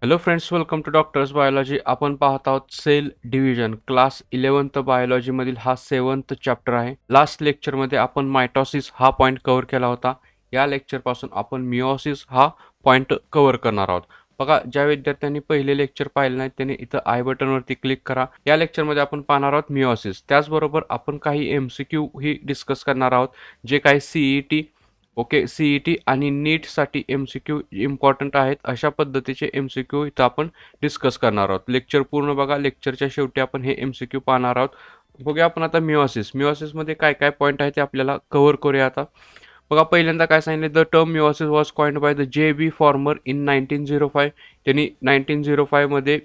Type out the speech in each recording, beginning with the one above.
Hello friends, welcome to doctors biology. आपण पाहत आहोत सेल डिव्हिजन क्लास 11th बायोलॉजीमधील हा 7th चॅप्टर आहे. लास्ट लेक्चरमध्ये आपण मायटॉसिस हा पॉईंट कव्हर केला होता. या लेक्चरपासून आपण मिओसिस हा पॉईंट कव्हर करणार आहोत. बघा, ज्या विद्यार्थ्यांनी पहिले लेक्चर पाहिले नाही त्यांनी इथं आय बटनवरती क्लिक करा. या लेक्चरमध्ये आपण पाहणार आहोत मिओसिस. त्याचबरोबर आपण काही MCQ ही डिस्कस करणार आहोत, जे काही CET ओके CET आणि नीटसाठी MCQ इम्पॉर्टंट आहेत. अशा पद्धतीचे MCQ इथं आपण डिस्कस करणार आहोत. लेक्चर पूर्ण बघा. लेक्चरच्या शेवटी आपण हे MCQ पाहणार आहोत. बघूया आपण आता मिओसिसमध्ये काय काय पॉईंट आहे ते आपल्याला कव्हर करूया आता. बघा, पहिल्यांदा काय सांगितले, the term meiosis was coined by the J.B. Farmer in 1905. त्यांनी 1905 मध्ये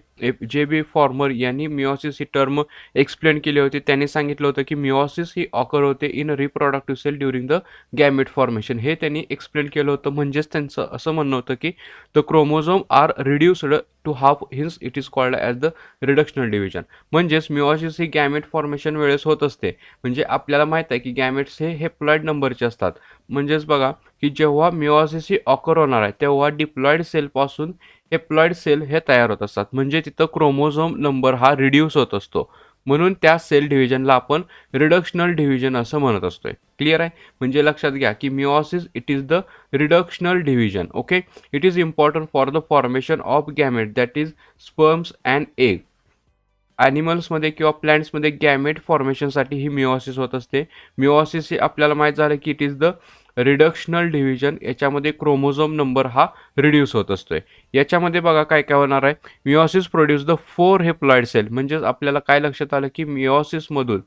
J.B. फॉर्मर यांनी मिओसिस ही टर्म एक्सप्लेन केली होती. त्यांनी सांगितलं होतं की मिओसिस ही ऑकर होते in reproductive cell during the gamete formation. हे त्यांनी एक्सप्लेन केलं होतं. म्हणजेच त्यांचं असं म्हणणं होतं की the chromosome are reduced to half, hence it is called as the reductional division. म्हणजेच मिओसिस ही गॅमेट फॉर्मेशन वेळेस होत असते. म्हणजे आपल्याला माहित आहे की गॅमेट्स हे हेप्लॉइड नंबरचे असतात. म्हणजेच बघा की जेव्हा मिओसिस ही ऑकर होणार आहे तेव्हा डिप्लॉइड सेलपासून हेप्लॉइड सेल हे तयार होत असतात. म्हणजे तिथं क्रोमोझोम नंबर हा रिड्यूस होत असतो. म्हणून त्या सेल डिव्हिजनला आपण रिडक्शनल डिव्हिजन असं म्हणत असतोय. क्लिअर आहे? म्हणजे लक्षात घ्या की meiosis it is the reductional division. Okay, it is important for the formation of gamete that is sperms and egg. ॲनिमल्समध्ये किंवा प्लांट्समध्ये गॅमेट फॉर्मेशनसाठी ही मिओसिस होत असते. मिओसिस हे आपल्याला माहीत झालं की it is the reductional division. याच्यामध्ये क्रोमोझोम नंबर हा रिड्यूस होत असतोय. याच्यामध्ये बघा काय काय होणार आहे. Meiosis produce the 4 haploid cell. म्हणजेच आपल्याला काय लक्षात आलं की मिओसिसमधून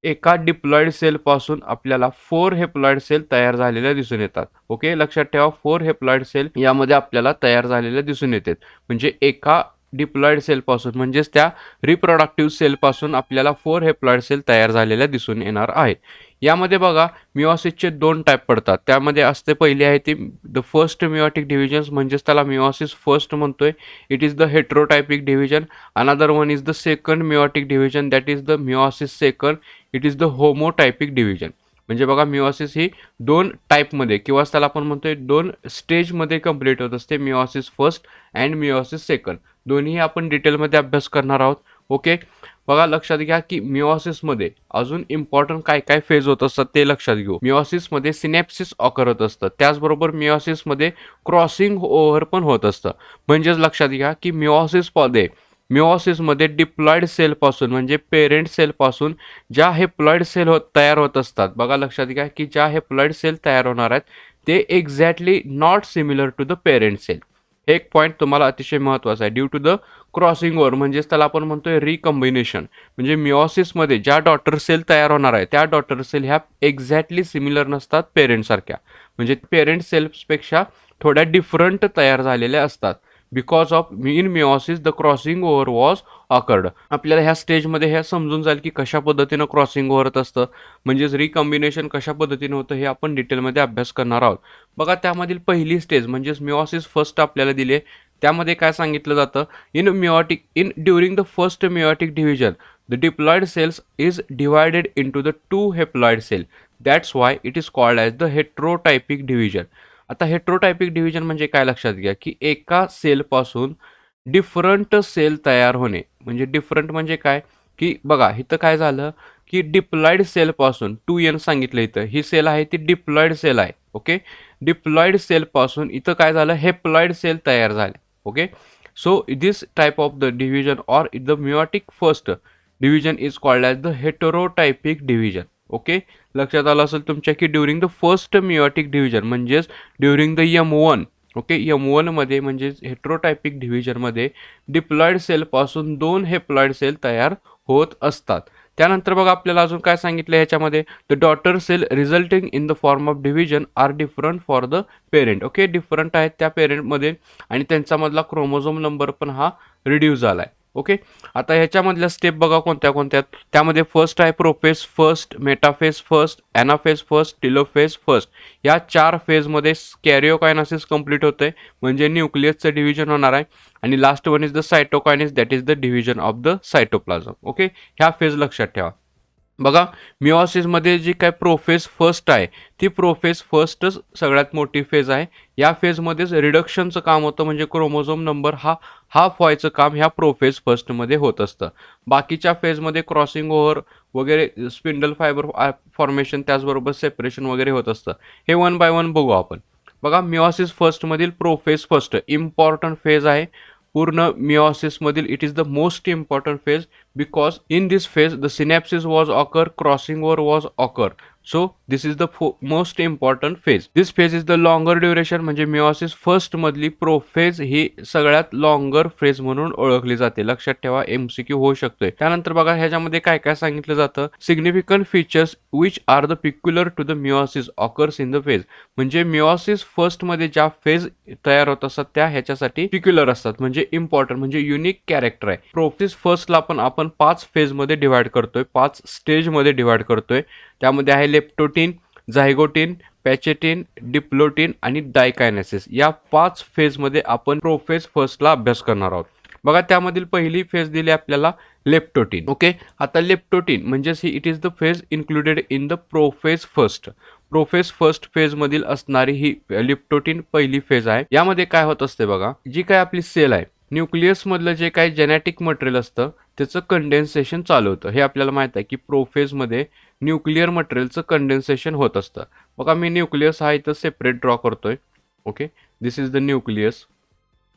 एका डिप्लॉइड सेलपासून आपल्याला 4 हेप्लॉइड सेल तयार झालेल्या दिसून येतात. ओके, लक्षात ठेवा, 4 हेप्लॉइड सेल यामध्ये आपल्याला तयार झालेल्या दिसून येतात. म्हणजे एका डिप्लॉइड सेलपासून म्हणजेच त्या रिप्रोडक्टिव्ह सेलपासून आपल्याला 4 हेप्लॉइड सेल तयार झालेल्या दिसून येणार आहेत. यामध्ये बघा मिओसिसचे 2 टाईप पडतात. त्यामध्ये असते पहिली आहे ती द फर्स्ट मिओटिक डिव्हिजन्स, म्हणजेच त्याला मिओसिस फर्स्ट म्हणतोय. It is the heterotypic division. Another one is the second meiotic division, that is the meiosis second. It is the homotypic division. म्हणजे बघा मिओसिस ही 2 टाईपमध्ये किंवा त्याला आपण म्हणतोय 2 स्टेजमध्ये कंप्लीट होत असते. Meiosis first and meiosis second. दोन्ही आपण डिटेलमध्ये अभ्यास करणार आहोत. ओके, बघा लक्षात घ्या की मिओसिसमध्ये अजून इम्पॉर्टंट काय काय फेज होत असतात ते लक्षात घेऊ. मिओसिसमध्ये सिनॅप्सिस ऑकर होत असतं. त्याचबरोबर मिओसिसमध्ये क्रॉसिंग ओव्हर पण होत असतं. म्हणजेच लक्षात घ्या की मिओसिसमध्ये डिप्लॉइड सेलपासून म्हणजे पेरेंट सेलपासून ज्या हेप्लॉइड सेल तयार होत असतात. बघा लक्षात घ्या की ज्या हेप्लॉइड सेल तयार होणार आहेत ते exactly not similar to the parent cell. हे एक पॉईंट तुम्हाला अतिशय महत्त्वाचा आहे. Due to the crossing over, म्हणजेच त्याला आपण म्हणतोय रिकम्बिनेशन. म्हणजे मिओसिसमध्ये ज्या डॉटर सेल तयार होणार आहे त्या डॉटर सेल ह्या एक्झॅक्टली सिमिलर नसतात पेरेंटसारख्या. म्हणजे पेरेंट सेल्सपेक्षा थोड्या डिफरंट तयार झालेल्या असतात. Because of in meiosis the crossing over was awkward. आपल्याला ह्या स्टेजमध्ये हे समजून जाईल की कशा पद्धतीनं क्रॉसिंग ओव्हर होत असतं. म्हणजेच रिकम्बिनेशन कशा पद्धतीनं होतं हे आपण डिटेलमध्ये अभ्यास करणार आहोत. बघा, त्यामधील पहिली स्टेज म्हणजेच मिओसिस फर्स्ट आपल्याला दिले. त्यामध्ये काय सांगितलं जातं, in during the first meiotic division the diploid cells is divided into the 2 haploid cell. That's why it is called as the heterotypic division. आता हेट्रोटायपिक डिव्हिजन म्हणजे काय लक्षात घ्या की एका सेलपासून डिफरंट सेल तयार होणे. म्हणजे डिफरंट म्हणजे काय की बघा इथं काय झालं की डिप्लॉइड सेलपासून 2N सांगितलं इथं. ही सेल आहे ती डिप्लॉइड सेल आहे. ओके, डिप्लॉइड सेलपासून इथं काय झालं, हेप्लॉइड सेल तयार झाले. Okay, so this type of the division or the meiotic first division is called as the heterotypic division. Okay, लक्षात आलं असेल तुमच्या की during the first meiotic division म्हणजेच during the M1. Okay, M1 मध्ये म्हणजेच हेट्रोटायपिक डिव्हिजनमध्ये डिप्लॉइड सेलपासून 2 हेप्लॉइड सेल तयार होत असतात. त्यानंतर बघा आपल्याला अजून काय सांगितलं ह्याच्यामध्ये, the daughter cell resulting in the form of division are different for the parent. Okay, different आहेत त्या पेरेंटमध्ये आणि त्यांच्यामधला क्रोमोझोम नंबर पण हा रिड्यूस झाला आहे. ओके, आता ह्याच्यामधल्या स्टेप बघा कोणत्या कोणत्या. त्यामध्ये फर्स्ट आहे prophase first, metaphase first, anaphase first, telophase first. या 4 फेजमध्ये कॅरिओकायनासिस कंप्लीट होते म्हणजे न्यूक्लियसचं डिव्हिजन होणार आहे. आणि last one is the cytokinesis, that is the division of the cytoplasm. Okay, ह्या फेज लक्षात ठेवा. बघा, मिओसिसमध्ये जी काय प्रोफेज फर्स्ट आहे, ती प्रोफेज फर्स्टच सगळ्यात मोठी फेज आहे. या फेजमध्येच रिडक्शनचं काम होतं, म्हणजे क्रोमोझोम नंबर हा हाफ व्हायचं काम ह्या प्रोफेज फर्स्टमध्ये होत असतं. बाकीच्या फेजमध्ये क्रॉसिंग ओव्हर वगैरे, स्पिंडल फायबर फॉर्मेशन, त्याचबरोबर सेपरेशन वगैरे होत असतं. हे वन बाय वन बघू आपण. बघा, मिओसिस फर्स्टमधील प्रोफेज फर्स्ट इम्पॉर्टंट फेज आहे. पूर्ण मिओसिसमधील it is the most important phase, because in this phase the synapses was occur, crossing over was occur. So this is the most important phase. This phase is the longer duration, म्हणजे meiosis first मधली prophase ही सगळ्यात longer phase म्हणून ओळखली जाते. लक्षात ठेवा, MCQ होऊ शकतोय. त्यानंतर बघा, ह्याच्यामध्ये काय काय सांगितलं जातं. Significant features which are the peculiar to the meiosis occurs in the phase, म्हणजे मिओसिस फर्स्ट मध्ये ज्या फेज तयार होत असतात त्या ह्याच्यासाठी पिक्युलर असतात, म्हणजे इम्पॉर्टंट, म्हणजे युनिक कॅरेक्टर आहे. प्रोफेज फर्स्टला आपण 5 फेजमध्ये डिवाइड करतोय, 5 स्टेजमध्ये डिवाइड करतोय. त्यामध्ये आहे लेप्टोटीन, झायगोटीन, पॅचेटीन, डिप्लोटीन आणि डायकायनेसिस. या 5 फेजमध्ये आपण प्रोफेज फर्स्टला अभ्यास करणार आहोत. बघा, त्यामधील पहिली फेज दिली आपल्याला लेप्टोटीन. ओके, आता लेप्टोटीन म्हणजेच ही it is the phase included in the prophase first. Prophase first phase मधील असणारी ही लेप्टोटीन पहिली फेज आहे. यामध्ये काय होत असते बघा, जी काय आपली सेल आहे, न्यूक्लियस मधलं जे काही जेनेटिक मटेरियल असतं त्याचं कंडेन्सेशन चालू होतं. हे आपल्याला माहित आहे की प्रोफेजमध्ये न्यूक्लिअर मटेरियलचं कंडेन्सेशन होत असतं. बघा, मी न्यूक्लियस हा इथं सेपरेट ड्रॉ करतोय. Okay, this is the nucleus.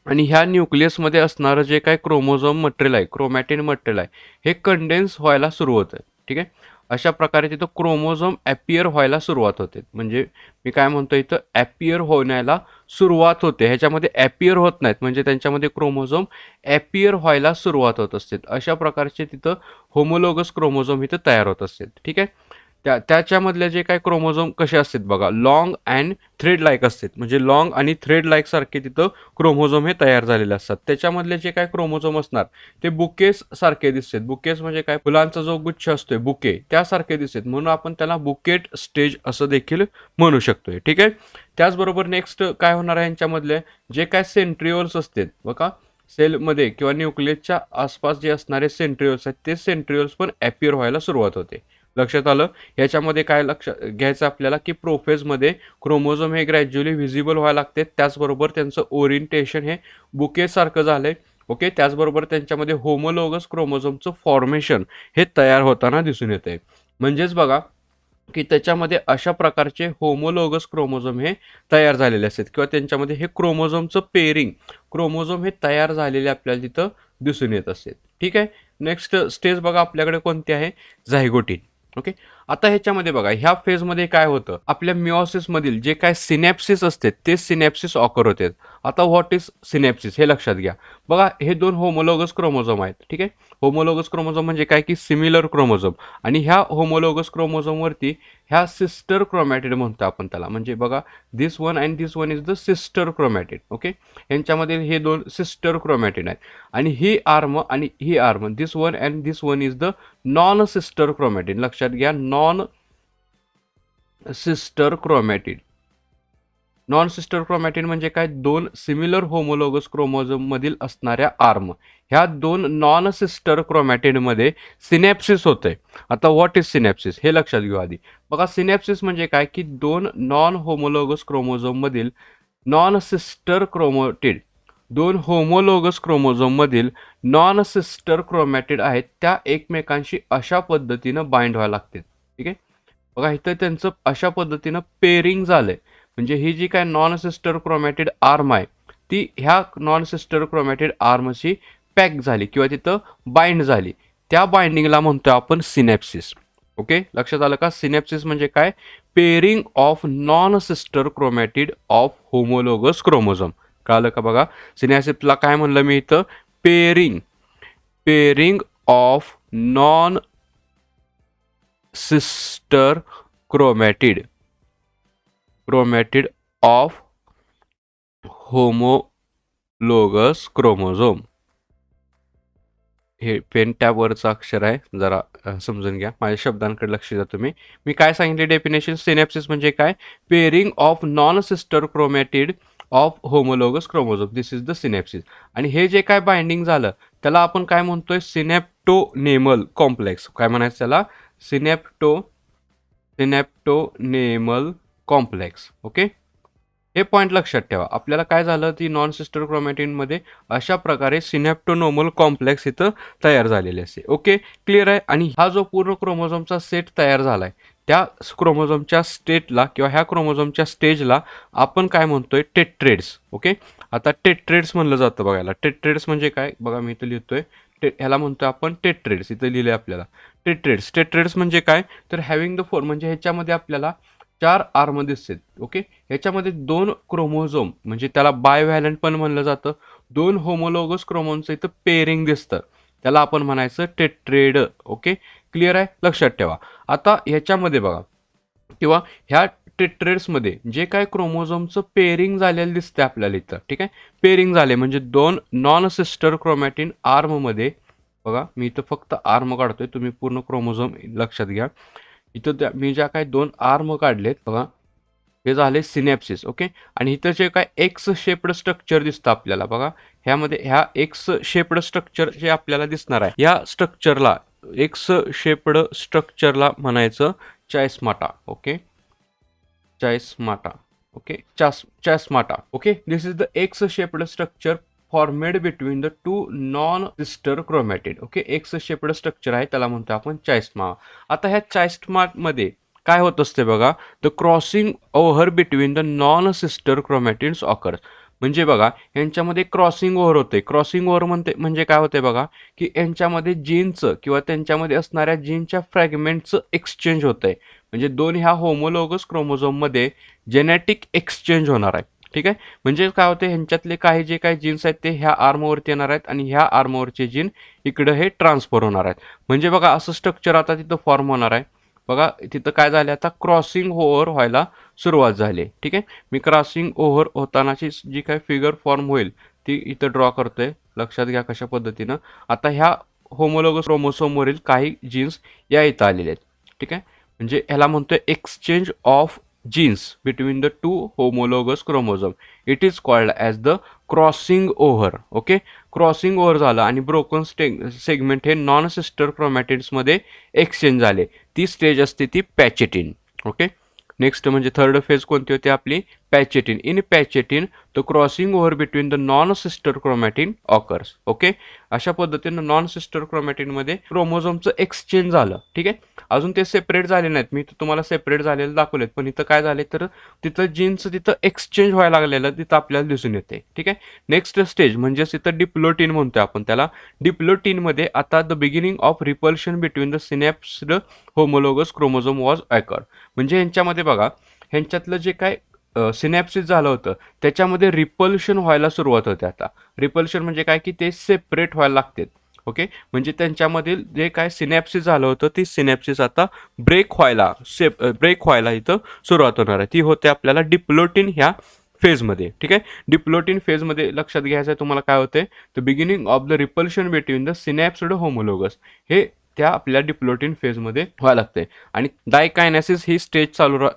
आणि ह्या न्यूक्लियसमध्ये असणारं जे काही क्रोमोझोम मटेरियल आहे, क्रोमॅटिन मटेरियल आहे, हे कंडेन्स व्हायला सुरू होतं. ठीक आहे, अशा प्रकारे तिथं क्रोमोझोम ॲपियर व्हायला सुरुवात होते. म्हणजे मी काय म्हणतो, इथं ॲपियर होण्याला सुरुवात होते. ह्याच्यामध्ये ॲपियर होत नाहीत, म्हणजे त्यांच्यामध्ये क्रोमोझोम ॲपियर व्हायला सुरुवात होत असते. अशा प्रकारचे तिथं होमोलोगस क्रोमोझोम इथं तयार होत असते. ठीक आहे, त्याच्यामधले जे काही क्रोमोझोम कसे असतात बघा, लॉंग अँड थ्रेड लाईक असतात, म्हणजे लॉंग आणि थ्रेड लाईक सारखे तिथं क्रोमोझोम हे तयार झालेले असतात. त्याच्यामधले जे काही क्रोमोझोम असणार ते बुकेस सारखे दिसतात. बुकेस म्हणजे काय, फुलांचा जो गुच्छ असतोय बुके, त्यासारखे दिसतात, म्हणून आपण त्याला बुकेट स्टेज असं देखील म्हणू शकतोय. ठीक आहे, त्याचबरोबर नेक्स्ट काय होणार आहे, यांच्यामधले जे काय सेंट्रिओल्स असतात बघा, सेलमध्ये किंवा न्यूक्लियसच्या आसपास जे असणारे सेंट्रिओल्स आहेत, ते सेंट्रिओल्स पण ॲपियर व्हायला सुरुवात होते. लक्षात आलं. याच्यामध्ये काय लक्ष घ्यायचं आपल्याला, की प्रोफेजमध्ये क्रोमोझोम हे ग्रॅज्युअली व्हिजिबल व्हायला लागते. त्याचबरोबर त्यांचं ओरिएंटेशन हे बुकेसारखं झालंय. ओके, त्याचबरोबर त्यांच्यामध्ये होमोलोगस क्रोमोझोमचं फॉर्मेशन हे तयार होताना दिसून येते. म्हणजेच बघा की त्याच्यामध्ये अशा प्रकारचे होमोलोगस क्रोमोझोम हे तयार झालेले असतात, किंवा त्यांच्यामध्ये हे क्रोमोझोमचं पेरिंग, क्रोमोझोम हे तयार झालेले आपल्याला तिथं दिसून येत असते. ठीक आहे, नेक्स्ट स्टेज बघा आपल्याकडे कोणती आहे, झायगोटीन. ओके, आता ह्याच्यामध्ये बघा, ह्या फेजमध्ये काय होतं, आपल्या मिओसिसमधील जे काय सिनॅप्सिस असते ते सिनॅप्सिस ऑकर होते. आता व्हॉट इज सिनॅप्सिस हे लक्षात घ्या. बघा, हे 2 होमोलोगस क्रोमोझोम आहेत. ठीक आहे, होमोलोगस क्रोमोझोम म्हणजे काय, की सिमिलर क्रोमोझोम, आणि ह्या होमोलोगस क्रोमोझोमवरती ह्या सिस्टर क्रोमॅटिड म्हणतो आपण त्याला. म्हणजे बघा, this one and this one is the sister chromatid. Okay, यांच्यामध्ये हे 2 सिस्टर क्रोमॅटिड आहेत, आणि ही आर्म आणि ही arm, this one and this one is the non sister chromatid. लक्षात घ्या, non sister chromatid. Non sister chromatid म्हणजे काय, 2 सिमिलर होमोलोगस क्रोमोझोम मधील असणाऱ्या आर्म, ह्या 2 नॉन सिस्टर क्रोमॅटिडमध्ये सिनॅप्सिस होते. आता व्हॉट इज सिनॅप्सिस हे लक्षात घेऊ आधी. बघा, सिनॅप्सिस म्हणजे काय, की 2 नॉन होमोलोगस क्रोमोझोम मधील non sister chromatid, 2 homologous chromosome मधील नॉन सिस्टर क्रोमॅटिड आहेत, त्या एकमेकांशी अशा पद्धतीनं बाइंड व्हायला लागतात. ठीक आहे, बघा इथं त्यांचं अशा पद्धतीनं पेरिंग झालंय. म्हणजे ही जी काय नॉन सिस्टर क्रोमॅटिड आर्म आहे, ती ह्या नॉन सिस्टर क्रोमॅटिड आर्मशी पॅक झाली किंवा तिथं बाइंड झाली. त्या बाइंडिंगला म्हणतो आपण सिनॅप्सिस. ओके, लक्षात आलं का, सिनॅप्सिस म्हणजे काय, pairing of non sister chromatid of homologous chromosome. कळालं का बघा, सिनॅप्सिसला काय म्हणलं मी इथं, pairing, pairing of non sister chromatid, chromatid of homologous chromosome. हे पेन टॅबवरचं अक्षर आहे, जरा समजून घ्या, माझ्या शब्दांकडे लक्ष द्या तुम्ही. मी काय सांगितले डेफिनेशन, सिनॅप्सिस म्हणजे काय, pairing of non sister chromatid of homologous chromosome, this is the synapsis. आणि हे जे काय बाइंडिंग झालं त्याला आपण काय म्हणतोय, सिनॅप्टोनेमल कॉम्प्लेक्स. काय म्हणायचं त्याला, सिनॅप्टोनेमल कॉम्प्लेक्स. ओके, हे पॉईंट लक्षात ठेवा. आपल्याला काय झालं, ती नॉन सिस्टर क्रोमॅटिनमध्ये अशा प्रकारे सिनॅप्टोनोमल कॉम्प्लेक्स इथं तयार झालेले असते. ओके, क्लिअर आहे. आणि हा जो पूर्ण क्रोमोझोमचा सेट तयार झालाय, त्या क्रोमोझोमच्या स्टेटला किंवा ह्या क्रोमोझोमच्या स्टेजला आपण काय म्हणतोय, टेट्रेड्स. ओके, आता टेट्रेड्स म्हणलं जातं. बघायला टेट्रेड्स म्हणजे काय, बघा मी इथं लिहितोय. ह्याला म्हणतोय आपण टेट्रेड्स. इथं लिहिलंय आपल्याला टेट्रेड्स. टेट्रेड्स म्हणजे काय, तर हॅव्हिंग द फोर, म्हणजे ह्याच्यामध्ये आपल्याला 4 आर्म दिसतात. ओके, ह्याच्यामध्ये 2 क्रोमोझोम, म्हणजे त्याला बायव्हॅलंट पण म्हणलं जातं. 2 होमोलोगस क्रोमोझोमचं इथं पेअरिंग दिसतं, त्याला आपण म्हणायचं टेट्रेड. ओके, क्लिअर आहे, लक्षात ठेवा. आता ह्याच्यामध्ये बघा, किंवा ह्या टेट्रेड्समध्ये जे काय क्रोमोझोमचं पेअरिंग झालेलं दिसतं आपल्याला इथं, ठीक आहे. पेअरिंग झाले म्हणजे 2 नॉन सिस्टर क्रोमॅटिन आर्ममध्ये, बघा मी इथं फक्त आर्म काढतोय, तुम्ही पूर्ण क्रोमोझोम लक्षात घ्या. इथं मी ज्या काय 2 आर्म काढलेत बघा, हे झाले सिनॅप्सिस. ओके, आणि इथं जे काय एक्स शेप्ड स्ट्रक्चर दिसतं आपल्याला बघा, ह्यामध्ये ह्या एक्स शेप्ड स्ट्रक्चर जे आपल्याला दिसणार आहे, या स्ट्रक्चरला, एक्स शेप्ड स्ट्रक्चरला म्हणायचं chiasmata. Okay, chiasmata. Okay, chiasmata. Okay, this is the x shaped structure formed between the 2 non sister chromatid. Okay, x shaped structure आहे, त्याला म्हणतो आपण चायस्मा. आता ह्या चायस्मामध्ये काय होत असते बघा, the crossing over between the non sister chromatids occurs. म्हणजे बघा, यांच्यामध्ये क्रॉसिंग ओव्हर होते. क्रॉसिंग ओव्हर म्हणजे काय होते बघा, की यांच्यामध्ये जीनचं किंवा त्यांच्यामध्ये असणाऱ्या जीनच्या फ्रॅगमेंटचं एक्सचेंज होत आहे. म्हणजे 2 ह्या होमोलोगस क्रोमोझोममध्ये जेनेटिक एक्सचेंज होणार आहे. ठीक आहे, म्हणजे काय होते, ह्यांच्यातले काही जे काही जीन्स आहेत ते ह्या आर्मवरती येणार आहेत आणि ह्या आर्मवरचे जीन इकडं हे ट्रान्सफर होणार आहेत. म्हणजे बघा, असं स्ट्रक्चर आता तिथं फॉर्म होणार आहे. बघा तिथं काय झालं, आता क्रॉसिंग ओव्हर व्हायला सुरुवात झाली. ठीक आहे, मी क्रॉसिंग ओव्हर होतानाची जी काही फिगर फॉर्म होईल ती इथं ड्रॉ करतोय, लक्षात घ्या कशा पद्धतीनं. आता ह्या होमोलोगस क्रोमोसोमवरील काही जीन्स या इथं आलेले आहेत. ठीक आहे, म्हणजे ह्याला म्हणतोय exchange of genes between the 2 homologous chromosome. It is called as the crossing over. Okay, crossing over झालं आणि ब्रोकन सेगमेंट हे नॉन सिस्टर क्रोमॅटिड्समध्ये एक्सचेंज झाले. ती स्टेज असते ती पॅचेटिन. ओके, नेक्स्ट म्हणजे थर्ड फेज कोणती होती आपली, pachytene. In pachytene the crossing over between the non sister chromatin occurs. Okay, अशा पद्धतीनं नॉन सिस्टर क्रोमॅटिनमध्ये क्रोमोझोमचं एक्सचेंज झालं. ठीक आहे, अजून ते सेपरेट झाले नाहीत, मी तुम्हाला सेपरेट झालेलं दाखवलेत, पण इथं काय झाले तर तिथं जीन्सचं तिथं एक्सचेंज व्हायला लागलेलं तिथं आपल्याला दिसून येते. ठीक आहे, नेक्स्ट स्टेज म्हणजे तिथं डिप्लोटिन म्हणतोय आपण त्याला. डिप्लोटिनमध्ये आता the beginning of repulsion between the synapsed homologous chromosome was occur. म्हणजे ह्यांच्यामध्ये बघा, ह्यांच्यातलं जे काय सिनॅप्सिस झालं होतं त्याच्यामध्ये रिपल्शन व्हायला सुरुवात होते. आता रिपल्शन म्हणजे काय, की ते सेपरेट व्हायला लागतात. ओके, म्हणजे त्यांच्यामधील जे काय सिनॅप्सिस झालं होतं ती सिनॅप्सिस आता ब्रेक व्हायला इथं सुरुवात होणार आहे. ती होते आपल्याला डिप्लोटिन ह्या फेजमध्ये. ठीक आहे, डिप्लोटिन फेजमध्ये लक्षात घ्यायचं आहे तुम्हाला काय होते, the beginning of the repulsion between the synapsed homologous, हे त्या आपल्या डिप्लोटिन फेजमध्ये व्हायला लागते. आणि डायकायनेसिस ही स्टेज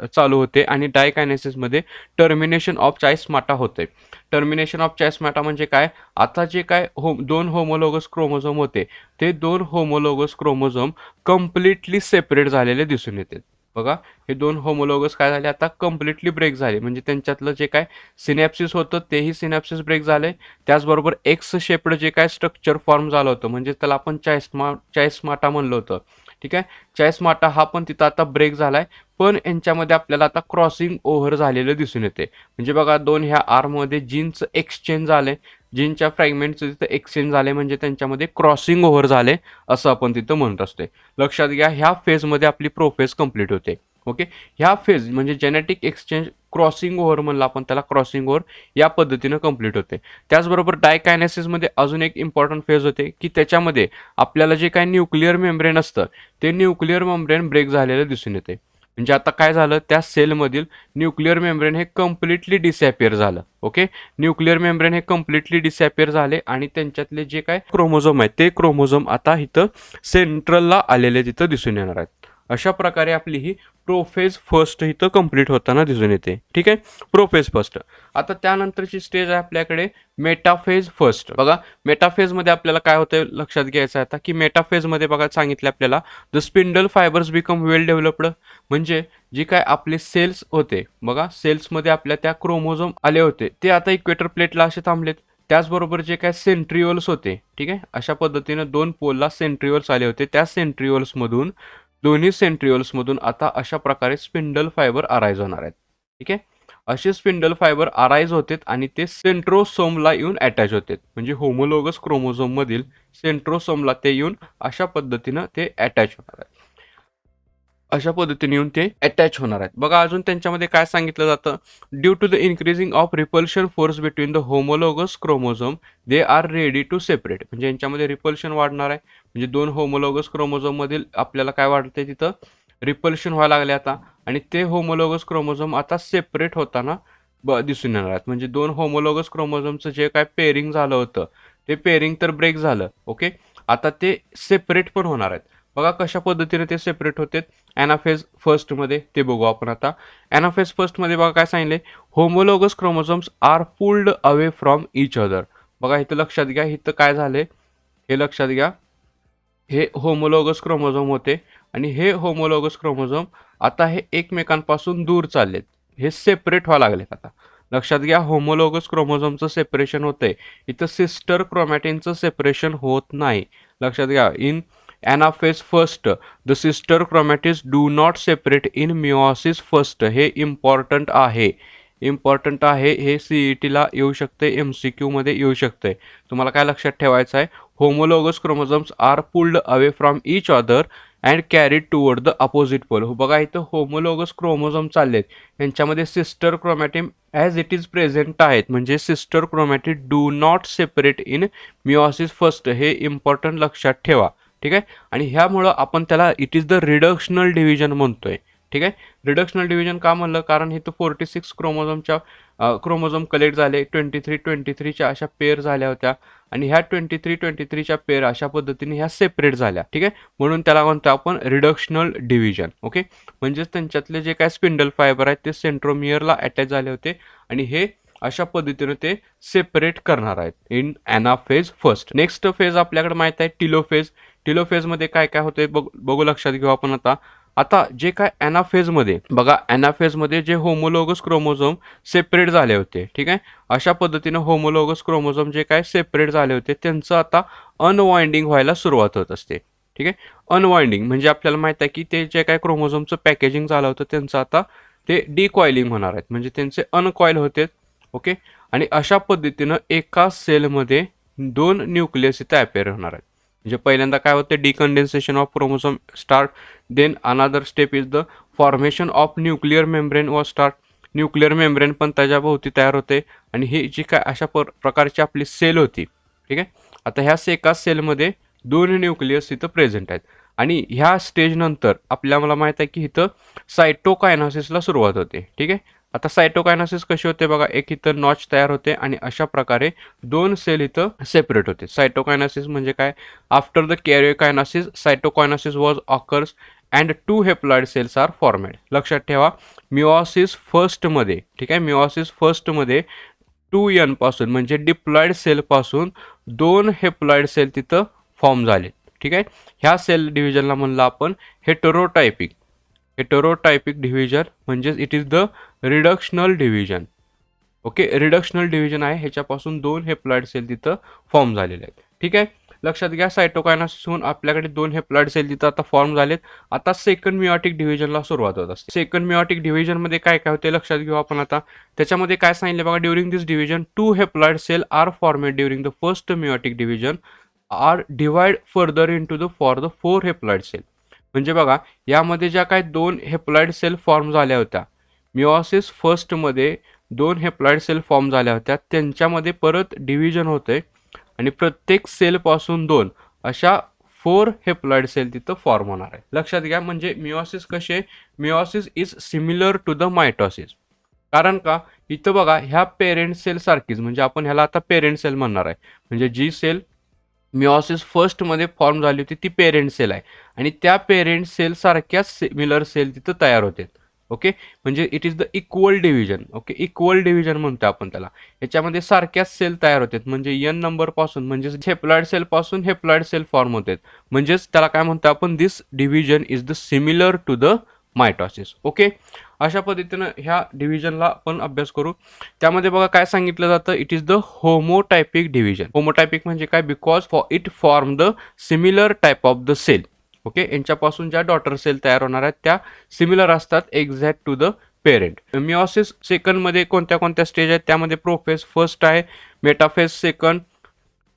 चालू होते आणि डायकायनेसिसमध्ये टर्मिनेशन ऑफ चायस्माटा होते. टर्मिनेशन ऑफ चायस्माटा म्हणजे काय, आता जे काय 2 होमोलोगस क्रोमोझोम होते ते 2 होमोलोगस क्रोमोझोम कम्प्लिटली सेपरेट झालेले दिसून येते. बघा, हे 2 होमोलोगस काय झाले, आता कम्प्लिटली ब्रेक झाले. म्हणजे त्यांच्यातलं जे काय सिनॅप्सिस होतं तेही सिनॅप्सिस ब्रेक झाले. त्याचबरोबर एक्स शेप्ड जे काय स्ट्रक्चर फॉर्म झालं होतं, म्हणजे त्याला आपण चायस्माटा म्हणलं होतं. ठीक आहे, चायस्माटा हा पण तिथं आता ब्रेक झालाय. पण यांच्यामध्ये आपल्याला आता क्रॉसिंग ओव्हर झालेलं दिसून येते. म्हणजे बघा, 2 ह्या आर्ममध्ये जीनचं एक्सचेंज झाले, जीनच्या फ्रॅगमेंटचं तिथं एक्सचेंज झाले, म्हणजे त्यांच्यामध्ये क्रॉसिंग ओव्हर झाले असं आपण तिथं म्हणत असते. लक्षात घ्या, ह्या फेजमध्ये आपली प्रोफेज कंप्लीट होते. ओके, ह्या फेज म्हणजे जेनेटिक एक्सचेंज क्रॉसिंग ओव्हर म्हणलं आपण त्याला, क्रॉसिंग ओव्हर या पद्धतीनं कंप्लीट होते. त्याचबरोबर डायकायनेसिसमध्ये अजून एक इम्पॉर्टंट फेज होते, की त्याच्यामध्ये आपल्याला जे काही न्यूक्लिअर मेम्ब्रेन असतं ते न्यूक्लिअर मेम्ब्रेन ब्रेक झालेलं दिसून येते. म्हणजे आता काय झालं, त्या सेलमधील न्यूक्लिअर मेम्ब्रेन हे कम्प्लिटली डिसॅपियर झालं. ओके, न्यूक्लिअर मेम्ब्रेन हे कम्प्लिटली डिसॅपियर झाले आणि त्यांच्यातले जे काय क्रोमोझोम आहेत ते क्रोमोझोम आता इथं सेंट्रलला आलेले तिथं दिसून येणार आहेत. अशा प्रकारे आपली ही प्रोफेज फर्स्ट इथं कंप्लीट होताना दिसून येते. ठीक आहे, प्रोफेज फर्स्ट. आता त्यानंतरची स्टेज आहे आपल्याकडे मेटाफेज फर्स्ट. बघा मेटाफेजमध्ये आपल्याला काय होतं लक्षात घ्यायचं आहे आता, की मेटाफेजमध्ये बघा सांगितलं आपल्याला the spindle fibres become well developed. म्हणजे जे काय आपले सेल्स होते बघा, सेल्समध्ये आपल्या त्या क्रोमोझोम आले होते ते आता इक्वेटर प्लेटला असे थांबलेत. त्याचबरोबर जे काय सेंट्रिओल्स होते, ठीक आहे, अशा पद्धतीनं 2 पोलला सेंट्रिओल्स आले होते. त्या सेंट्रिओल्समधून दोन्ही सेंट्रिओल्समधून आता अशा प्रकारे स्पिंडल फायबर अराईज होणार आहेत. ठीक आहे, असे स्पिंडल फायबर अराईज होतात आणि ते सेंट्रोसोमला येऊन अटॅच होतात. म्हणजे होमोलोगस क्रोमोझोम मधील सेंट्रोसोमला ते येऊन अशा पद्धतीनं ते अटॅच होणार आहेत. अशा पद्धतीने येऊन ते अटॅच होणार आहेत. बघा अजून त्यांच्यामध्ये काय सांगितलं जातं, due to the increasing of repulsion force between the homologous chromosome they are ready to separate. म्हणजे यांच्यामध्ये रिपल्शन वाढणार आहे. म्हणजे 2 होमोलोगस क्रोमोझोम मधील आपल्याला काय वाढतंय तिथं रिपल्शन व्हायला लागले आता, आणि ते होमोलोगस क्रोमोझोम आता सेपरेट होताना दिसून येणार आहेत. म्हणजे 2 होमोलोगस क्रोमोझोमचं जे काय पेअरिंग झालं होतं ते पेअरिंग तर ब्रेक झालं. ओके, आता ते सेपरेट पण होणार आहेत. बघा कशा पद्धतीने ते सेपरेट होते ॲनाफेज फर्स्टमध्ये ते बघू आपण आता. ॲनाफेज फर्स्टमध्ये बघा काय सांगितले, homologous chromosomes are pulled away from each other. बघा इथं लक्षात घ्या, इथं काय झाले हे लक्षात घ्या. हे होमोलोगस क्रोमोझोम होते आणि हे होमोलोगस क्रोमोझोम आता हे एकमेकांपासून दूर चाललेत, हे सेपरेट व्हायला लागलेत. आता लक्षात घ्या, होमोलोगस क्रोमोझोमचं सेपरेशन होतंय, इथं सिस्टर क्रोमॅटिनचं सेपरेशन होत नाही. लक्षात घ्या, in anaphase first the sister chromatins do not separate in meiosis first. हे इम्पॉर्टंट आहे, इम्पॉर्टंट आहे. हे CETला येऊ शकते, MCQ मध्ये येऊ शकते. तुम्हाला काय लक्षात ठेवायचं आहे, homologous chromosomes are pulled away from each other and carried toward the opposite pole. बघा इथं होमोलोगस क्रोमोझोम चाललेत, यांच्यामध्ये sister chromatin as it is present आहेत. म्हणजे sister chromatin do not separate in meiosis first. हे इम्पॉर्टंट लक्षात ठेवा. ठीक आहे, आणि ह्यामुळं आपण त्याला it is the reductional division म्हणतोय. ठीक आहे, रिडक्शनल डिव्हिजन का म्हणलं, कारण इथं 46 क्रोमोझोम कलेक्ट झाले, 23च्या अशा पेअर झाल्या होत्या आणि ह्या 23च्या पेअर अशा पद्धतीने ह्या सेपरेट झाल्या. ठीक आहे, म्हणून त्याला म्हणतो आपण रिडक्शनल डिव्हिजन. ओके, म्हणजेच त्यांच्यातले जे काय स्पिंडल फायबर आहेत ते सेंट्रोमियरला अटॅच झाले होते आणि हे अशा पद्धतीने ते सेपरेट करणार आहेत in anaphase first. Next phase आपल्याकडे माहित आहे टिलोफेज. टिलोफेजमध्ये काय काय होते बघू, लक्षात घेऊ आपण आता. आता जे काय ॲनाफेजमध्ये बघा, ॲनाफेजमध्ये जे होमोलोगस क्रोमोझोम सेपरेट झाले होते, ठीक आहे, अशा पद्धतीनं होमोलोगस क्रोमोझोम जे काय सेपरेट झाले होते त्यांचं आता अनवाइंडिंग व्हायला सुरुवात होत असते. ठीक आहे, अनवाइंडिंग म्हणजे आपल्याला माहित आहे की ते जे काय क्रोमोझोमचं पॅकेजिंग झालं होतं त्यांचं आता ते डिकॉइलिंग होणार आहेत, म्हणजे त्यांचे अनकॉईल होते. ओके, आणि अशा पद्धतीनं एका सेलमध्ये 2 न्यूक्लियस इथं अपेअर होणार आहेत. म्हणजे पहिल्यांदा काय होते, decondensation of chromosome start, then another step is the formation of nuclear membrane was start. Nuclear membrane पण त्याच्याभोवती तयार होते आणि ही जी काय अशा प्रकारची आपली सेल होती. ठीक आहे, आता ह्या एका सेलमध्ये 2 न्यूक्लियस इथं प्रेझेंट आहेत आणि ह्या स्टेज नंतर आपल्याला माहित आहे की इथं सायटोकायनासिसला सुरुवात होते. ठीक आहे, आता सायटोकायनासिस कशी होते बघा, एक इथं नॉच तयार होते आणि अशा प्रकारे 2 सेल इथं सेपरेट होते. सायटोकायनासिस म्हणजे काय, after the karyokinesis cytokinesis was occurs and 2 haploid cells are formed. लक्षात ठेवा, मिओसिस फर्स्टमध्ये, ठीक आहे, मिओसिस फर्स्टमध्ये 2N पासून म्हणजे डिप्लॉइड सेलपासून 2 हेप्लॉइड सेल तिथं फॉर्म झाले. ठीक आहे, ह्या सेल डिव्हिजनला म्हणलं आपण हेटेरोटायपिक. हेटेरोटायपिक डिव्हिजन म्हणजेच it is the reductional division. Okay, reductional division आहे, ह्याच्यापासून 2 हेप्लॉइड सेल तिथं फॉर्म झालेले आहेत. ठीक आहे, लक्षात घ्या, सायटोकायनासिसहून आपल्याकडे 2 हेप्लॉइड सेल तिथं आता फॉर्म झालेत. आता सेकंड मिओटिक डिव्हिजनला सुरुवात होत असते. सेकंड मिओटिक डिव्हिजनमध्ये काय काय होते लक्षात घेऊ आपण आता. त्याच्यामध्ये काय सांगितले बघा, during this division 2 haploid cell are formed during the first meiotic division are divide further into the 4 haploid cell. म्हणजे बघा, यामध्ये ज्या काय 2 हेप्लॉइड सेल फॉर्म झाल्या होत्या, मिओसिस फर्स्टमध्ये 2 हेप्लॉइड सेल फॉर्म झाल्या होत्या, त्यांच्यामध्ये परत डिव्हिजन होते आणि प्रत्येक सेलपासून 2 अशा 4 हेप्लॉइड सेल तिथं फॉर्म होणार आहे. लक्षात घ्या, म्हणजे मिओसिस कसे, meiosis is similar to the mitosis. कारण का, इथं बघा ह्या पेरेंट सेल सारखीच, म्हणजे आपण ह्याला आता पेरेंट सेल म्हणणार आहे. म्हणजे जी सेल मिओसिस फर्स्टमध्ये फॉर्म झाली होती ती पेरेंट सेल आहे आणि त्या पेरेंट सेल सारख्याच सिमिलर सेल तिथं तयार होते. ओके, म्हणजे it is the equal division. Okay, equal division म्हणतो आपण त्याला. याच्यामध्ये सारख्याच सेल तयार होतात, म्हणजे एन नंबर पासून, म्हणजे हेप्लॉइड सेल पासून हेप्लॉइड सेल फॉर्म होतात. म्हणजेच त्याला काय म्हणतो आपण, this division is the similar to the mitosis. Okay, अशा पद्धतीनं ह्या डिव्हिजनला आपण अभ्यास करू. त्यामध्ये बघा काय सांगितलं जातं, it is the homotypic division. Homotypic म्हणजे काय, because it form the similar type of the cell. Okay, यांच्यापासून ज्या डॉटर सेल तयार होणार आहेत त्या सिमिलर असतात exact to the parent. Meiosis सेकंडमध्ये कोणत्या कोणत्या स्टेज आहेत, त्यामध्ये प्रोफेज फर्स्ट आहे, metaphase second,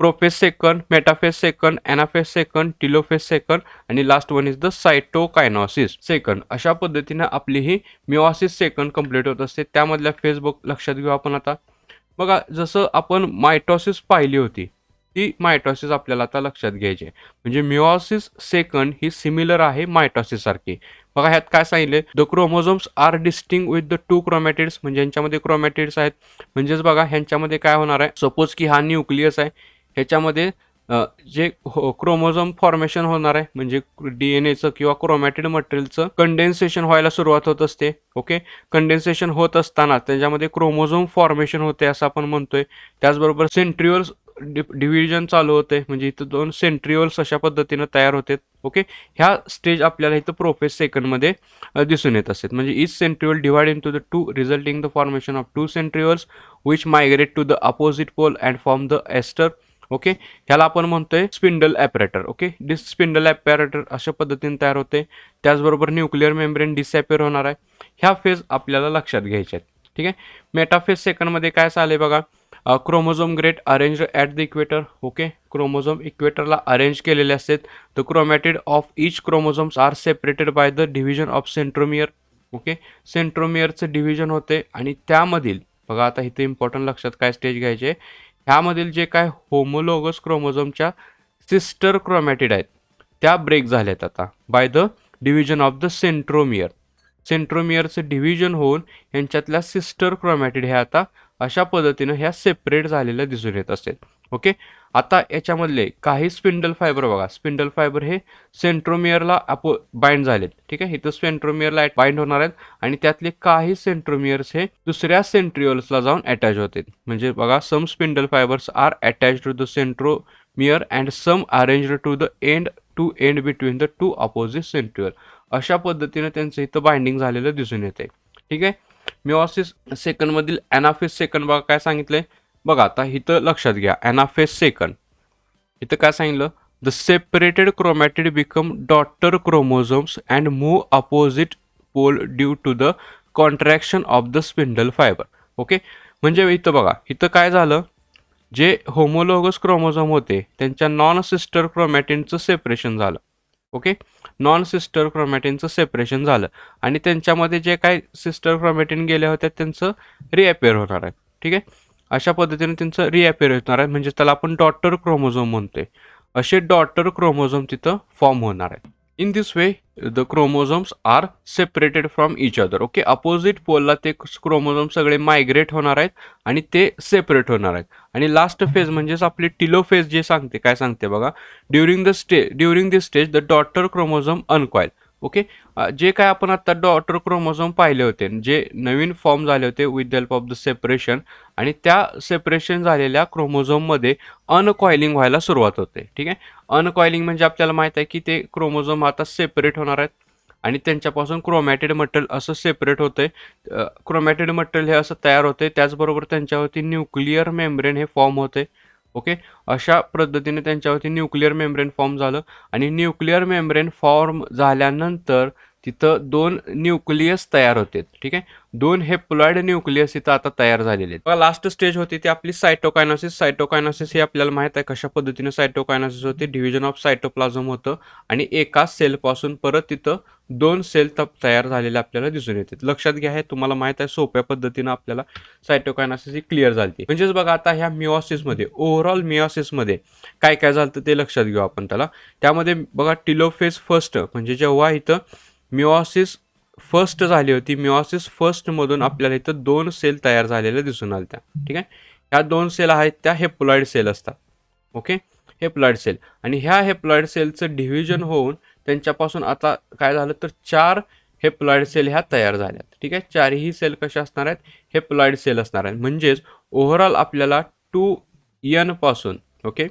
prophase second, metaphase second, anaphase second, telophase second आणि last one is the cytokinesis second. अशा पद्धतीने आपली ही मिओसिस सेकंड कंप्लीट होत असते. त्यामधल्या फेज लक्षात घेऊ आपण आता. बघा, जसं आपण मायटॉसिस पाहिली होती ती मायटॉसिस आपल्याला आता लक्षात घ्यायची आहे. म्हणजे मिओसिस सेकंड ही सिमिलर आहे मायटॉसिस सारखी. बघा ह्यात काय सांगितले, the chromosomes are distinct with the two chromatids, म्हणजे यांच्यामध्ये क्रोमॅटिड्स आहेत. म्हणजेच बघा ह्यांच्यामध्ये काय होणार आहे, सपोज की हा न्यूक्लियस आहे, ह्याच्यामध्ये जे क्रोमोझोम फॉर्मेशन होणार आहे, म्हणजे डीएनएचं किंवा क्रोमॅटिड मटेरियलचं कंडेन्सेशन व्हायला सुरुवात होत असते. ओके, कंडेन्सेशन होत असताना त्याच्यामध्ये क्रोमोझोम फॉर्मेशन होते असं आपण म्हणतोय. त्याचबरोबर सेंट्रिओल्स डिव्हिजन चालू होते, म्हणजे इथं 2 सेंट्रिओल्स अशा पद्धतीनं तयार होते. ओके, ह्या स्टेज आपल्याला इथं प्रोफेज सेकंडमध्ये दिसून येत असतात. म्हणजे each centriole divide into the two, resulting the formation of 2 centrioles which migrate to the opposite pole and form the aster. Okay, ह्याला आपण म्हणतोय spindle apparatus. Okay, this spindle apparatus अशा पद्धतीने तयार होते. त्याचबरोबर न्यूक्लिअर मेम्ब्रेन डिसॅपिअर होणार आहे. ह्या फेज आपल्याला लक्षात घ्यायचे आहेत. ठीक आहे, मेटाफेज सेकंडमध्ये काय चालले बघा, chromosome great arrange at the equator. Okay, chromosome इक्वेटरला अरेंज केलेले असतात. The chromatid of each chromosomes are separated by the division of centromere. Okay, सेंट्रोमियरचं डिव्हिजन होते आणि त्यामधील बघा आता इथे इम्पॉर्टंट लक्षात काय स्टेज घ्यायचे, ह्यामधील जे काय होमोलोगस क्रोमोझोमच्या सिस्टर क्रोमॅटिड आहेत त्या ब्रेक झाल्यात आता by the division of the centromere. सेंट्रोमियरचं डिव्हिजन होऊन यांच्यातल्या सिस्टर क्रोमॅटिड ह्या आता अशा पद्धतीनं ह्या सेपरेट झालेल्या दिसून येत असतात. ओके, आता याच्यामधले काही स्पिंडल फायबर बघा, स्पिंडल फायबर हे सेंट्रोमियरला बाइंड झालेत. ठीक आहे, इथं सेंट्रोमियरला बाइंड होणार आहेत आणि त्यातले काही सेंट्रोमियर्स हे दुसऱ्या सेंट्रिओल्सला जाऊन अटॅच होते. म्हणजे बघा, some spindle fibres are attach to the centromere and some arranged to end between the two opposite centriole. अशा पद्धतीने त्यांचं इथं बाइंडिंग झालेलं दिसून येते. ठीक आहे, मिओसिस सेकंडमधील एनाफेज सेकंड बघा काय सांगितलंय. बघा आता इथं लक्षात घ्या, एनाफेज सेकंड इथं काय सांगितलं, the separated chromatid become daughter chromosomes and move opposite pole due to the contraction of the spindle fibre. Okay, म्हणजे इथं बघा, इथं काय झालं, जे होमोलोगस क्रोमोझोम होते त्यांच्या नॉन सिस्टर क्रोमॅटिनचं सेपरेशन झालं. ओके, नॉन सिस्टर क्रोमॅटिनचं सेपरेशन झालं आणि त्यांच्यामध्ये जे काही सिस्टर क्रोमॅटिन गेल्या होत्या त्यांचं रिअपेअर होणार आहे. ठीक आहे, अशा पद्धतीने त्यांचं रिअपेअर होणार आहे, म्हणजे त्याला आपण डॉटर क्रोमोझोम म्हणतोय. असे डॉटर क्रोमोझोम तिथं फॉर्म होणार आहे. In this way the chromosomes are separated from each other. Okay, opposite पोलला ते क्रोमोझोम सगळे मायग्रेट होणार आहेत आणि ते सेपरेट होणार आहेत. आणि लास्ट फेज म्हणजेच आपली टिलोफेज जे सांगते, काय सांगते बघा, during this stage the daughter chromosome uncoil. Okay, जे काय आपण आता डॉटर क्रोमोझोम पाहिले होते, जे नवीन फॉर्म झाले होते with the help of the separation, आणि त्या सेपरेशन झालेल्या क्रोमोझोममध्ये अनकॉइलिंग व्हायला सुरुवात होते. ठीक आहे, अनकॉइलिंग म्हणजे आपल्याला माहित आहे की ते क्रोमोझोम आता सेपरेट होणार आहेत आणि त्यांच्यापासून क्रोमॅटिड मटेरियल असं सेपरेट होते. क्रोमॅटिड मटेरियल हे असं तयार होते. त्याचबरोबर त्यांच्यावरती न्यूक्लिअर मेम्ब्रेन हे फॉर्म होते. ओके, अशा पद्धतीने त्यांच्यावरती न्यूक्लिअर मेम्ब्रेन फॉर्म झालं आणि न्यूक्लिअर मेम्ब्रेन फॉर्म झाल्यानंतर तिथं 2 न्यूक्लियस तयार होते. ठीक आहे, 2 हेप्लॉइड न्यूक्लियस इथं आता तयार झालेले आहेत. बघा, लास्ट स्टेज होती ती आपली सायटोकायनोसिस. सायटोकायनोसिस हे आपल्याला माहित आहे कशा पद्धतीने सायटोकायनोसिस होते. डिव्हिजन ऑफ सायटोप्लाझम होतं आणि एका सेलपासून परत तिथं 2 सेल तयार झालेले आपल्याला दिसून येतात. लक्षात घ्या, हे तुम्हाला माहित आहे, सोप्या पद्धतीनं आपल्याला सायटोकायनोसिस ही क्लिअर झाली. म्हणजेच बघा, आता ह्या मिओसिसमध्ये, ओव्हरऑल मिओसिसमध्ये काय काय झालं ते लक्षात घेऊ आपण त्याला. त्यामध्ये बघा, टिलोफेज फर्स्ट म्हणजे जेव्हा इथं मिओसिस फर्स्ट झाली होती, मिओसिस फर्स्टमधून आपल्याला इथं 2 सेल तयार झालेल्या दिसून आल्या. ठीक आहे, ह्या 2 सेल आहेत त्या हेप्लॉइड सेल असतात. ओके, हेप्लॉइड सेल आणि ह्या हेप्लॉइड सेलचं डिव्हिजन होऊन त्यांच्यापासून आता काय झालं तर 4 हेप्लॉइड सेल ह्या तयार झाल्यात. ठीक आहे, चारही सेल कशा असणार आहेत? हेप्लॉइड सेल असणार आहेत. म्हणजेच ओव्हरऑल आपल्याला 2n पासून ओके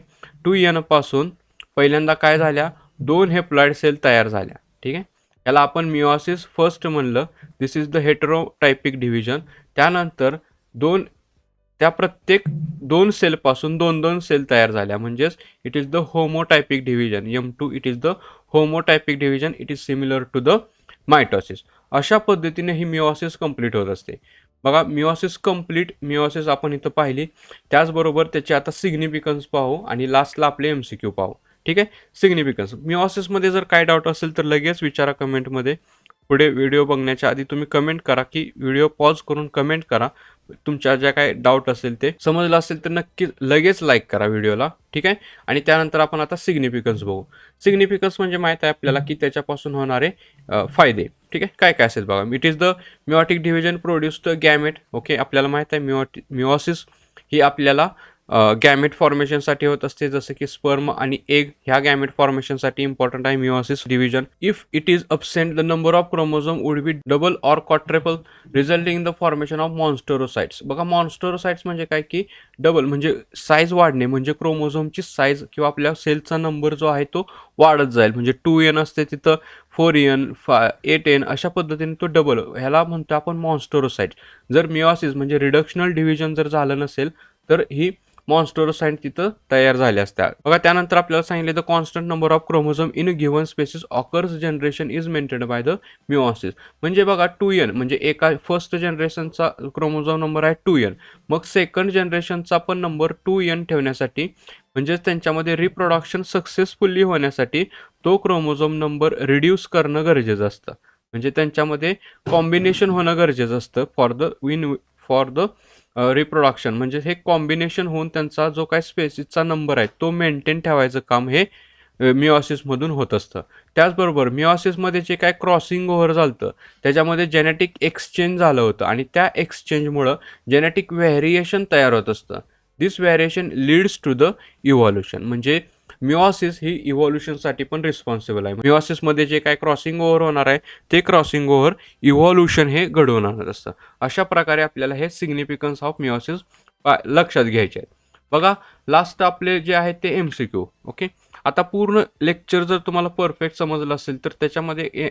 2n पासून पहिल्यांदा काय झाल्या 2 हेप्लॉइड सेल तयार झाल्या. ठीक आहे, याला आपण मिओसिस फर्स्ट म्हणलं. दिस इज द हेटेरोटायपिक डिव्हिजन. त्यानंतर त्या प्रत्येक 2 सेलपासून 2 सेल तयार झाल्या. म्हणजेच it is the homotypic division. M2 it is the homotypic division. It is similar to the mitosis. अशा पद्धतीने ही मिओसिस कंप्लीट होत असते. बघा, मिओसिस आपण इथं पाहिली. त्याचबरोबर त्याचे आता सिग्निफिकन्स पाहू आणि लास्टला आपले MCQ पाहू. ठीक आहे, सिग्निफिकन्स. मिओसिसमध्ये जर काय डाऊट असेल तर लगेच विचारा कमेंटमध्ये. पुढे व्हिडिओ बघण्याच्या आधी तुम्ही कमेंट करा, की व्हिडिओ पॉज करून कमेंट करा. तुमच्या ज्या काय डाऊट असेल ते समजलं असेल तर नक्की लगेच लाईक करा व्हिडिओला. ठीक आहे, आणि त्यानंतर आपण आता सिग्निफिकन्स बघू. सिग्निफिकन्स म्हणजे माहीत आहे आपल्याला की त्याच्यापासून होणारे फायदे. ठीक आहे, काय काय असेल बघा. It is the meiotic division produce the gamete. Okay, आपल्याला माहीत आहे मिओसिस ही आपल्याला गॅमेट फॉर्मेशनसाठी होत असते, जसं की स्पर्म आणि एग. ह्या गॅमेट फॉर्मेशनसाठी इम्पॉर्टंट आहे meiosis division. If it is absent the number of chromosome would be double or quadruple resulting in the formation of monstrocytes. बघा, मॉन्स्टरोसाइट्स म्हणजे काय की डबल म्हणजे साईज वाढणे, म्हणजे क्रोमोझोमची साईज किंवा आपल्या सेलचा नंबर जो आहे तो वाढत जाईल. म्हणजे 2n असते तिथं 4n 8n अशा पद्धतीने तो डबल, ह्याला म्हणतो आपण मॉन्स्टरोसाइट्स. जर मिओसिस म्हणजे रिडक्शनल डिव्हिजन जर झालं नसेल तर ही मॉन्स्टरोसाइट तिथं तयार झाल्या असतात. बघा, त्यानंतर आपल्याला सांगितले the constant number of chromosome in a given species occurs generation is maintained by the meiosis. म्हणजे बघा 2n म्हणजे एका फर्स्ट जनरेशनचा क्रोमोझोम नंबर आहे 2n. मग सेकंड जनरेशनचा पण नंबर 2n ठेवण्यासाठी, म्हणजेच त्यांच्यामध्ये रिप्रोडक्शन सक्सेसफुली होण्यासाठी तो क्रोमोझोम नंबर रिड्यूस करणं गरजेचं असतं. म्हणजे त्यांच्यामध्ये कॉम्बिनेशन होणं गरजेचं असतं फॉर द रिप्रोडक्शन. म्हणजे हे कॉम्बिनेशन होऊन त्यांचा जो काय स्पेसिसचा नंबर आहे तो मेंटेन ठेवायचं काम हे मिओसिसमधून होत असतं. त्याचबरोबर मिओसिसमध्ये जे काय क्रॉसिंग ओव्हर झालं त्याच्यामध्ये जेनेटिक एक्सचेंज झालं होतं आणि त्या एक्सचेंजमुळं जेनेटिक व्हेरिएशन तयार होत असतं. This variation leads to the evolution. म्हणजे मिओसिस ही इव्हॉल्युशनसाठी पण रिस्पॉन्सिबल आहे. मिओसिसमध्ये जे काय क्रॉसिंग ओव्हर होणार आहे ते क्रॉसिंग ओव्हर इव्हॉल्युशन हे घडवून आणत असतं. अशा प्रकारे आपल्याला हे सिग्निफिकन्स ऑफ मिओसिस लक्षात घ्यायचे आहेत. बघा, लास्ट आपले जे आहेत ते MCQ. ओके, आता पूर्ण लेक्चर जर तुम्हाला परफेक्ट समजलं असेल तर त्याच्यामध्ये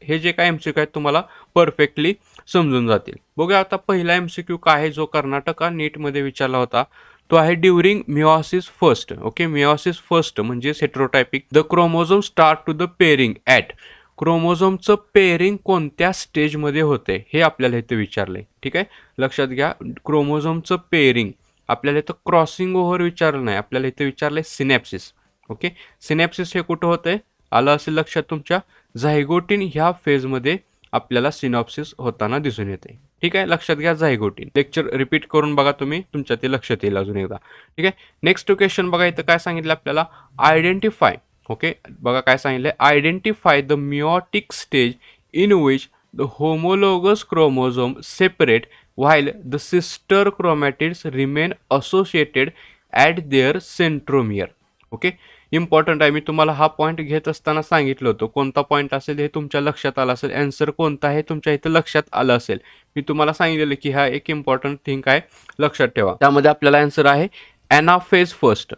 हे जे काय MCQ आहेत तुम्हाला परफेक्टली समजून जातील. बघूया आता पहिला MCQ काय आहे, जो कर्नाटका नीटमध्ये विचारला होता. तो आहे during meiosis first. Okay, meiosis first म्हणजे heterotypic. The chromosome start to the pairing at. क्रोमोझोमचं पेरिंग कोणत्या स्टेजमध्ये होते हे आपल्याला इथं विचारलंय. ठीक आहे, लक्षात घ्या. क्रोमोझोमचं पेरिंग आपल्याला इथं क्रॉसिंग ओव्हर विचारलं नाही, आपल्याला इथं विचारलंय सिनॅप्सिस. ओके, सिनॅप्सिस हे कुठं होतंय आलं असेल लक्षात तुमच्या. झायगोटिन ह्या फेजमध्ये आपल्याला सिनॉप्सिस होताना दिसून येते. ठीक आहे, लक्षात घ्या झायगोटिन. लेक्चर रिपीट करून बघा तुम्ही, तुमच्या ते लक्षात येईल अजून एकदा. ठीक आहे, नेक्स्ट क्वेश्चन बघा. इथं काय सांगितलं आपल्याला, आयडेंटिफाय. ओके, बघा काय सांगितलंय, identify the meiotic stage in which the homologous chromosome separate while the sister chromatids remain associated at their centromere. Okay, important आहे. मी तुम्हाला हा पॉईंट घेत असताना सांगितलं होतं. कोणता पॉईंट असेल हे तुमच्या लक्षात आलं असेल, अँसर कोणता आहे तुमच्या इथं लक्षात आलं असेल. मी तुम्हाला सांगितलेलं की हा एक इम्पॉर्टंट थिंग आहे, लक्षात ठेवा. त्यामध्ये आपल्याला अँसर आहे ॲनाफेज फर्स्ट.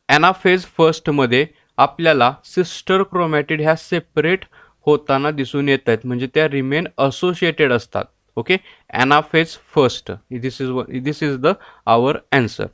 ॲनाफेज फर्स्टमध्ये आपल्याला सिस्टर क्रोमॅटिड ह्या सेपरेट होताना दिसून येत आहेत, म्हणजे त्या रिमेन असोसिएटेड असतात. Okay, anaphase first. This is the our answer.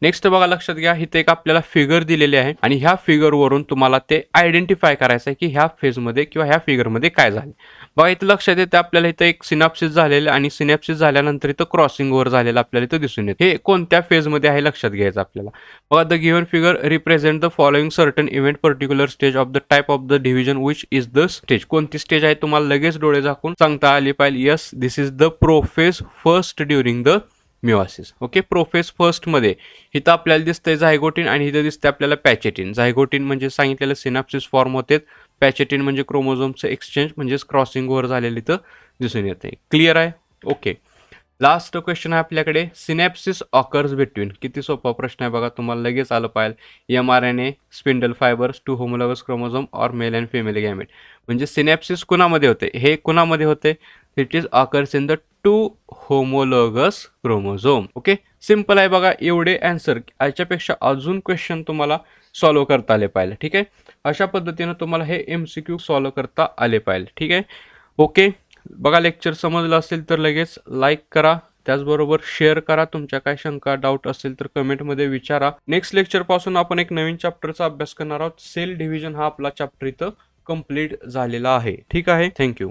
Next बघा, लक्षात घ्या. इथे एक आपल्याला फिगर दिलेली आहे आणि ह्या फिगरवरून तुम्हाला ते आयडेंटिफाय करायचं आहे की ह्या फेजमध्ये किंवा ह्या फिगरमध्ये काय झाले. बघा, इथं लक्षात येते आपल्याला इथं एक सिनॅप्सिस झालेलं आणि सिनॅप्सिस झाल्यानंतर इथं क्रॉसिंग ओव्हर झालेलं आपल्याला इथं दिसून येते. हे कोणत्या फेजमध्ये आहे लक्षात घ्यायचं आपल्याला. बघा, the given figure represent the following certain event particular stage of the type of the division which is the stage. कोणती स्टेज आहे तुम्हाला लगेच डोळे झाकून सांगता आली पाहिजे. Yes, this is the prophase first during the meiosis. Okay, prophase फर्स्टमध्ये इथं आपल्याला दिसतंय झायगोटिन आणि इथं दिसतंय आपल्याला पॅचेटिन. झायगोटिन म्हणजे सांगितलेलं सिनॅप्सिस फॉर्म होते. पॅचेटिन म्हणजे क्रोमोझोमचं एक्सचेंज म्हणजेच क्रॉसिंग ओव्हर झालेलं इथं दिसून येते. क्लिअर आहे? ओके, लास्ट क्वेश्चन आहे आपल्याकडे, सिनॅप्सिस ऑकर्स बिटवीन. किती सोपा प्रश्न आहे बघा, तुम्हाला लगेच आलं पाहिजे. mRNA, spindle fibres, 2 homologous chromosome और मेल अँड फिमेल गॅमेट. म्हणजे सिनॅप्सिस कुणामध्ये होते, हे कुणामध्ये होते, it is occurs in the 2 homologous chromosome. Okay, simple आहे बघा. एवढे आन्सर, याच्यापेक्षा अजून क्वेश्चन तुम्हाला सॉल्व्ह करता आले पाहिजे. ठीक आहे, अशा पद्धतीनं तुम्हाला हे MCQ सॉल्व्ह करता आले पाहिजे. ठीक आहे, ओके. बघा, लेक्चर समजलं असेल तर लगेच लाईक करा, त्याचबरोबर शेअर करा. तुमच्या काय शंका डाऊट असेल तर कमेंटमध्ये विचारा. नेक्स्ट लेक्चर पासून आपण एक नवीन चॅप्टरचा अभ्यास करणार आहोत. सेल डिव्हिजन हा आपला चॅप्टर इथं कंप्लीट झालेला आहे. ठीक आहे, थँक्यू.